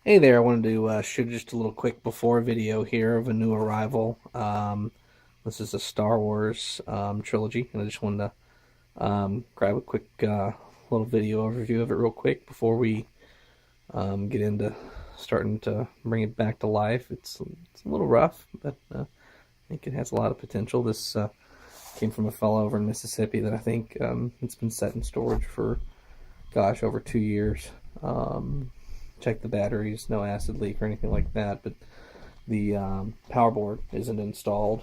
Hey there, I wanted to shoot just a little quick before video here of a new arrival. This is a Star Wars trilogy, and I just wanted to grab a quick little video overview of it real quick before we get into starting to bring it back to life. It's a little rough, but I think it has a lot of potential. This came from a fellow over in Mississippi that I think it's been set in storage for, gosh, over 2 years. Check the batteries, no acid leak or anything like that, but the power board isn't installed.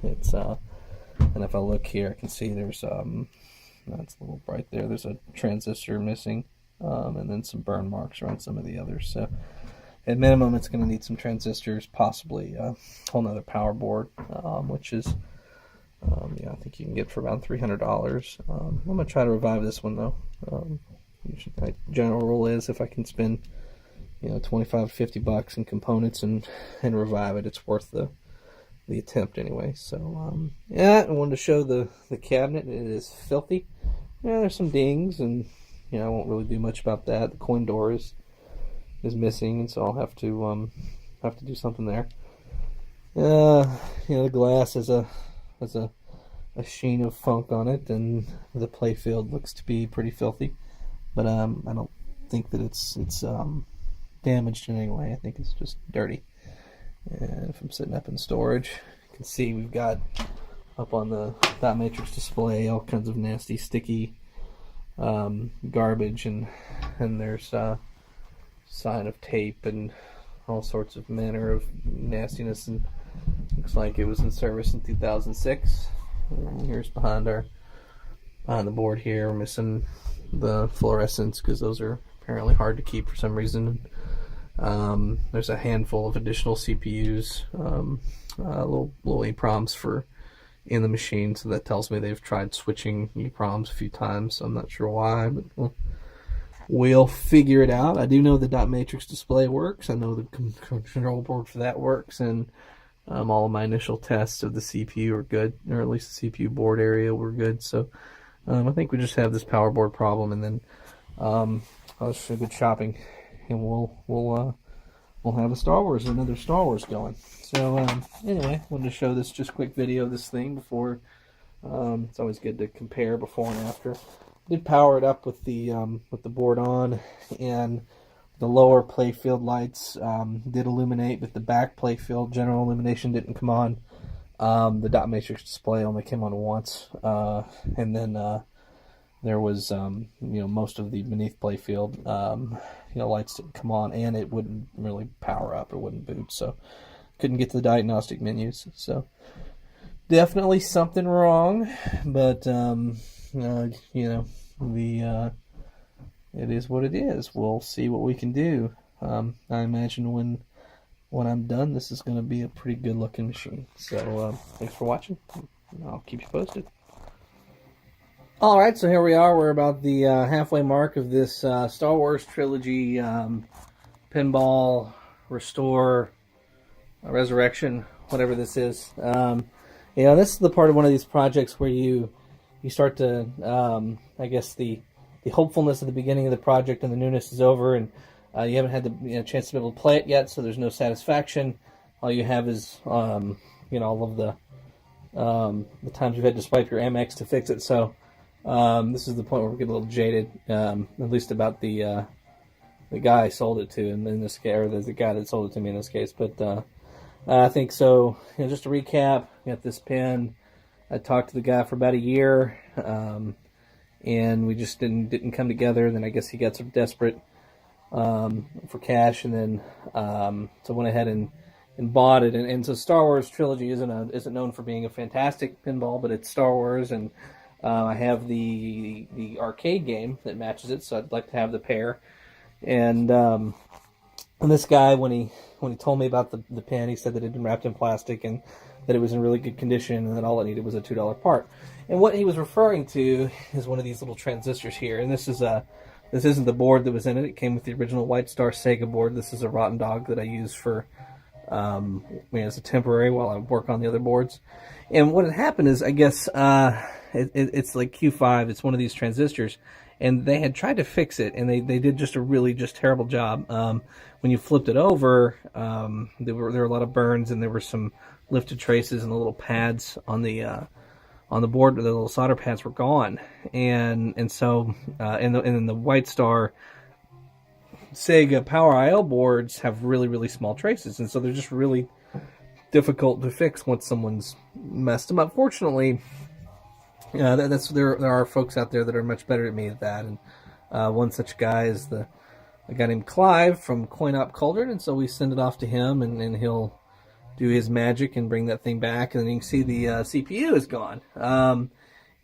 It's and if I look here, I can see there's that's a little bright there. There's a transistor missing, and then some burn marks around some of the others. So at minimum, it's going to need some transistors, possibly a whole nother power board, which is yeah, I think you can get for around $300. I'm going to try to revive this one though. Usually, my general rule is if I can spend 25 to 50 bucks in components and revive it, it's worth the attempt anyway. So yeah, I wanted to show the cabinet. It is filthy. Yeah, there's some dings, and I won't really do much about that. The coin door is missing, and so I'll have to do something there. The glass has a sheen of funk on it, and the play field looks to be pretty filthy. But I don't think that it's damaged in any way. I think it's just dirty. And if I'm sitting up in storage, you can see we've got up on the dot matrix display all kinds of nasty, sticky garbage, and there's sign of tape and all sorts of manner of nastiness. And looks like it was in service in 2006. And here's behind the board here. We're missing the fluorescents because those are apparently hard to keep for some reason. There's a handful of additional CPUs, little EEPROMs for in the machine, so that tells me they've tried switching EEPROMs a few times. So I'm not sure why, but we'll figure it out. I do know the dot matrix display works. I know the control board for that works, and all of my initial tests of the CPU are good, or at least the CPU board area were good. So I think we just have this power board problem, and then I'll show good shopping, and we'll have another Star Wars going. So anyway, wanted to show this just quick video of this thing before. It's always good to compare before and after. Did power it up with the board on, and the lower playfield lights did illuminate, but the back playfield general illumination didn't come on. The dot matrix display only came on once, and then there was most of the beneath playfield lights didn't come on, and it wouldn't really power up, it wouldn't boot, so couldn't get to the diagnostic menus. So definitely something wrong, but it is what it is. We'll see what we can do. I imagine when I'm done, this is going to be a pretty good looking machine. So thanks for watching. I'll keep you posted. Alright, so here we are. We're about the halfway mark of this Star Wars Trilogy Pinball Resurrection, whatever this is. This is the part of one of these projects where you start to, I guess the hopefulness at the beginning of the project and the newness is over, and you haven't had the chance to be able to play it yet, so there's no satisfaction. All you have is all of the times you've had to swipe your Amex to fix it. So this is the point where we get a little jaded, at least about the guy I sold it to, and in this case, or the guy that sold it to me in this case. But I think so. Just to recap, got this pin. I talked to the guy for about a year, and we just didn't come together. Then I guess he got sort of desperate for cash, and then so went ahead and bought it. And so Star Wars Trilogy isn't known for being a fantastic pinball, but it's Star Wars, and I have the arcade game that matches it, so I'd like to have the pair. And this guy, when he told me about the pin, he said that it had been wrapped in plastic and that it was in really good condition, and that all it needed was a $2 part. And what he was referring to is one of these little transistors here, and this isn't the board that was in it. It came with the original White Star Sega board. This is a Rotten Dog that I use for as a temporary while I work on the other boards. And what had happened is, I guess it's like Q5. It's one of these transistors, and they had tried to fix it, and they did just a really just terrible job. When you flipped it over, there were a lot of burns, and there were some lifted traces, and the little pads on the board, the little solder pads were gone, and so and the White Star Sega Power IO boards have really small traces, and so they're just really difficult to fix once someone's messed them up. Fortunately, there are folks out there that are much better at me at that, and one such guy is a guy named Clive from Coin Op Cauldron, and so we send it off to him, and he'll do his magic and bring that thing back, and then you can see the CPU is gone.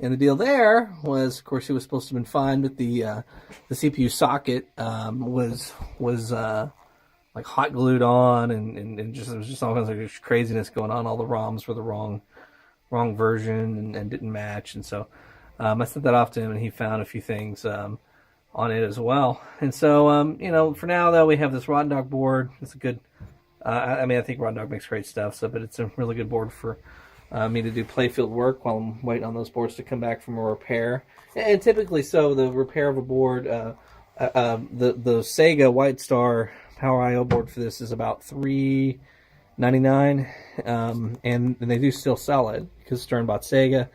And the deal there was, of course, it was supposed to have been fine, but the CPU socket was like hot glued on, and just there was just all kinds of craziness going on. All the ROMs were the wrong version and didn't match, and so I sent that off to him, and he found a few things on it as well. And so for now though, we have this Rotten Dog board. It's a good. I think Rotten Dog makes great stuff, but it's a really good board for me to do playfield work while I'm waiting on those boards to come back from a repair. And typically, so the repair of a board, the Sega White Star Power IO board for this is about $3.99, and they do still sell it because Stern bought Sega.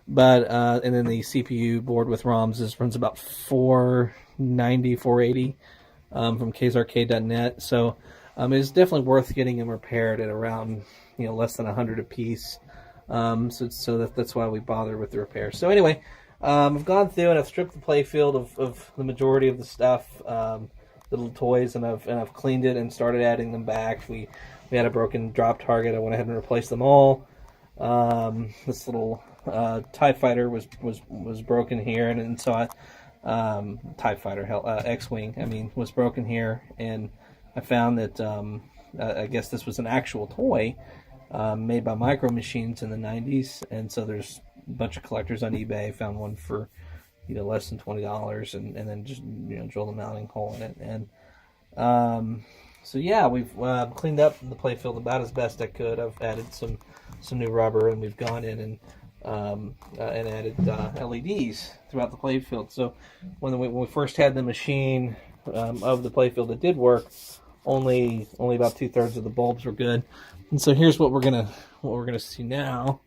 But and then the CPU board with ROMs runs about $4.90, $4.80 from ksarcade.net. So it's definitely worth getting them repaired at around less than $100 a piece. So that's why we bother with the repair. So anyway, I've gone through and I've stripped the playfield of the majority of the stuff, the little toys, and I've cleaned it and started adding them back. We had a broken drop target. I went ahead and replaced them all. This little TIE Fighter was broken here, and so I TIE Fighter, X-Wing, was broken here, and I found that I guess this was an actual toy made by Micro Machines in the 90s, and so there's a bunch of collectors on eBay. Found one for less than $20, and then just drilled a mounting hole in it, and so yeah, we've cleaned up the playfield about as best I could. I've added some new rubber, and we've gone in and added LEDs throughout the playfield. So when we first had the machine of the playfield that did work, only about 2/3 of the bulbs were good. And so here's what we're gonna see now.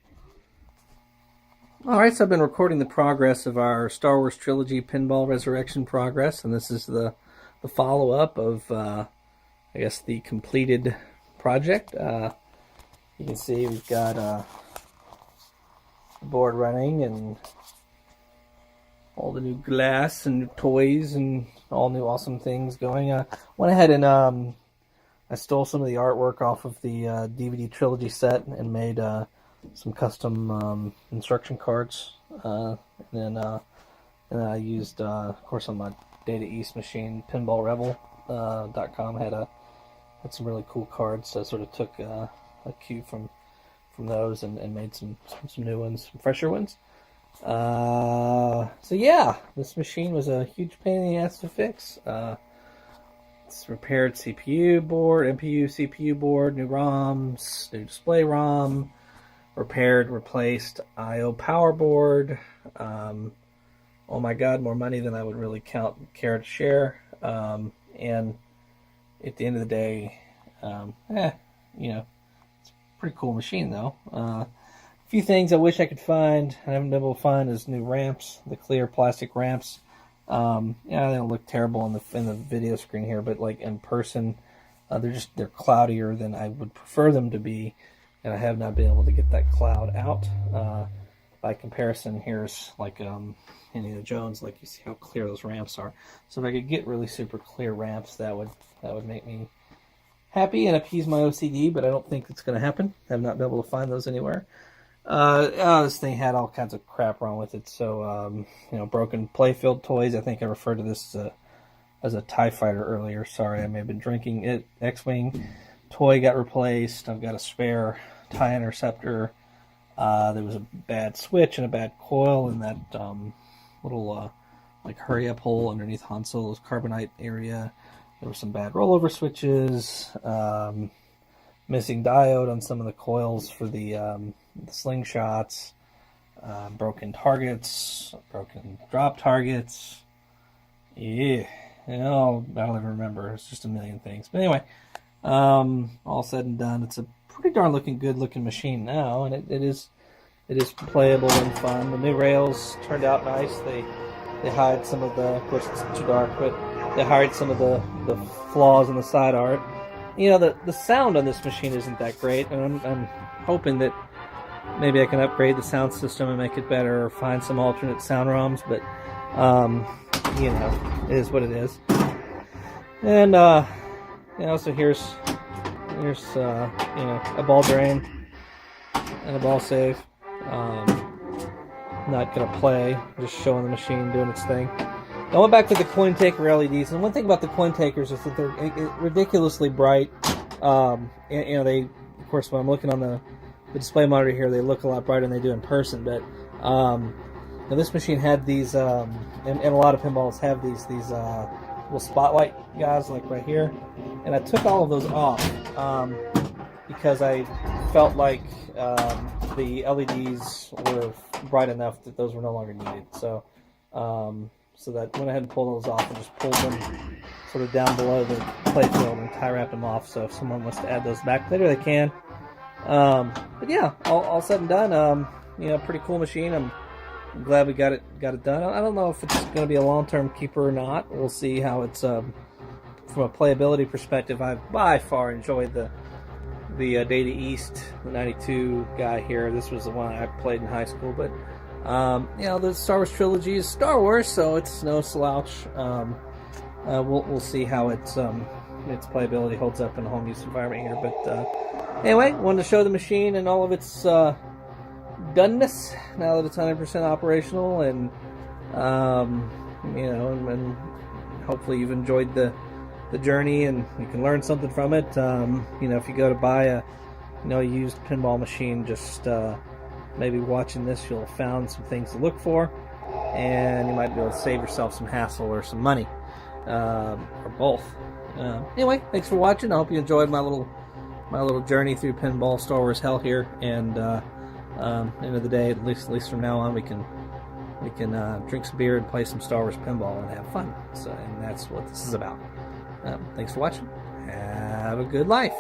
All right, so I've been recording the progress of our Star Wars Trilogy Pinball Resurrection progress, and this is the follow-up of I guess the completed project. You can see we've got the board running and all the new glass and new toys and all new awesome things going. Went ahead and I stole some of the artwork off of the DVD trilogy set and made some custom instruction cards. And then I used, of course, on my Data East machine, pinballrebel.com had some really cool cards. So I sort of took a cue from those and made some new ones, some fresher ones. So yeah, this machine was a huge pain in the ass to fix. It's repaired CPU board, NPU CPU board, new ROMs, new display ROM, replaced IO power board. Oh my god, more money than I would really care to share. And at the end of the day, it's a pretty cool machine though. A few things I wish I could find, I haven't been able to find, is new ramps, the clear plastic ramps. They don't look terrible in the video screen here, but like in person, they're cloudier than I would prefer them to be, and I have not been able to get that cloud out. By comparison, here's like Indiana Jones, like you see how clear those ramps are. So if I could get really super clear ramps, that would make me happy and appease my OCD, but I don't think it's going to happen. I've not been able to find those anywhere. This thing had all kinds of crap wrong with it. So, broken playfield toys. I think I referred to this as a TIE Fighter earlier. Sorry, I may have been drinking it. X-Wing toy got replaced. I've got a spare TIE Interceptor. There was a bad switch and a bad coil in that little hurry-up hole underneath Han Solo's carbonite area. There were some bad rollover switches. Missing diode on some of the coils for the slingshots, broken targets, broken drop targets, Yeah. Oh, I don't even remember. It's just a million things. But anyway, all said and done, it's a pretty darn good looking machine now, and it is playable and fun. The new rails turned out nice. They hide some of the, of course it's too dark, but they hide some of the flaws in the side art. You know, the sound on this machine isn't that great, and I'm hoping that maybe I can upgrade the sound system and make it better, or find some alternate sound ROMs. But you know, it is what it is. And you know, so here's you know, a ball drain and a ball save. Not gonna play, just showing the machine doing its thing. I went back to the coin taker LEDs, and one thing about the coin takers is that they're ridiculously bright. And, you know, they, of course, when I'm looking on the display monitor here, they look a lot brighter than they do in person. But now this machine had these, and a lot of pinballs have these little spotlight guys, like right here. And I took all of those off because I felt like the LEDs were bright enough that those were no longer needed. So so that went ahead and pulled those off and just pulled them sort of down below the plate field and tie wrapped them off. So if someone wants to add those back later, they can. But yeah, all said and done, you know, pretty cool machine. I'm glad we got it done. I don't know if it's going to be a long-term keeper or not. We'll see how it's from a playability perspective. I've by far enjoyed the Data East, the 92 guy here. This was the one I played in high school, but you know, the Star Wars trilogy is Star Wars, so it's no slouch. We'll see how its playability holds up in a home use environment here. But anyway, wanted to show the machine and all of its doneness now that it's 100% operational, and you know, and hopefully you've enjoyed the journey and you can learn something from it. You know, if you go to buy a used pinball machine, just maybe watching this, you'll have found some things to look for, and you might be able to save yourself some hassle or some money, or both. Anyway, thanks for watching. I hope you enjoyed my little journey through pinball Star Wars hell here. And end of the day, at least from now on, we can drink some beer and play some Star Wars pinball and have fun. So, and that's what this is about. Thanks for watching. Have a good life.